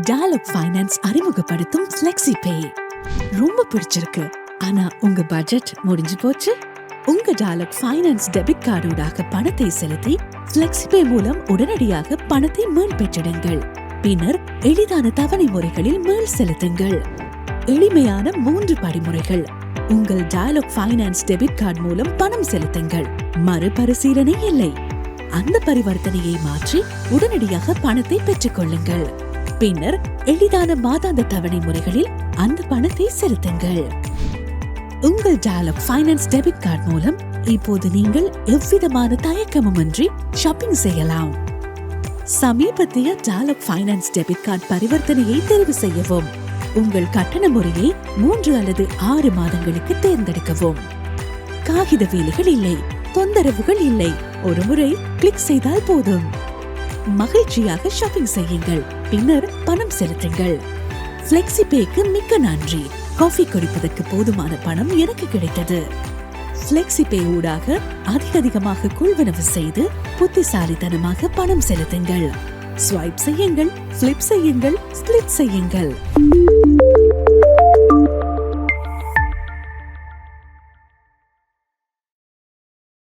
Dialogue finance அறிமுகப்படுத்தும் FlexiPay. ரொம்ப பிடிச்சிருக்கு. ஆனா உங்க பட்ஜெட் முடிஞ்சு போச்சு. உங்க டயலாக் ஃபைனான்ஸ் டெபிட் கார்டூடாக பணத்தை செலுத்தி FlexiPay மூலம் உடனடியாக பணத்தை மீள் பெற்றிடுங்கள். பின்னர் எளிதான தவணை முறைகளில் மீள் செலுத்துங்கள். எளிமையான 3 படிமுறைகள். உங்கள் டயலாக் ஃபைனான்ஸ் டெபிட் கார்டு மூலம் பணம் செலுத்துங்கள். மறுபரிசீலனை இல்லை. அந்த பரிவர்த்தனையை மாற்றி உடனடியாக பணத்தை பெற்றுக் கொள்ளுங்கள். பின்னர் எளிதான மாதாந்த தவணை முறைகளில் அந்த பணத்தை செலுத்துங்கள். உங்கள் டயலாக் ஃபைனான்ஸ் டெபிட் கார்டு மூலம் இப்போது நீங்கள் எவ்விதமான தயக்கமுமின்றி ஷாப்பிங் செய்யலாம். சமீபத்திய டயலாக் ஃபைனான்ஸ் டெபிட் கார்டு பரிவர்த்தனையை தெரிவு செய்யவும். உங்கள் கட்டண முறையை 3 அல்லது 6 மாதங்களுக்கு தேர்ந்தெடுக்கவும். காகித வேலைகள் இல்லை, தொந்தரவுகள் இல்லை. ஒரு முறை கிளிக் செய்தால் போதும். மகிழ்ச்சியாக ஷாப்பிங் செய்யுங்கள். பின்னர் பணம் செலுத்துங்கள். FlexiPayக்கு மிக்க நன்றி. காஃபி குடிப்பதற்கு போதுமான பணம் எனக்கு கிடைத்தது. FlexiPay ஊடாக அதிகமாக கொள்வனவு செய்து புத்திசாலித்தனமாக பணம் செலுத்துங்கள். ஸ்வைப் செய்யுங்கள், ஃபிளிப் செய்யுங்கள், ஸ்பிளிட் செய்யுங்கள்.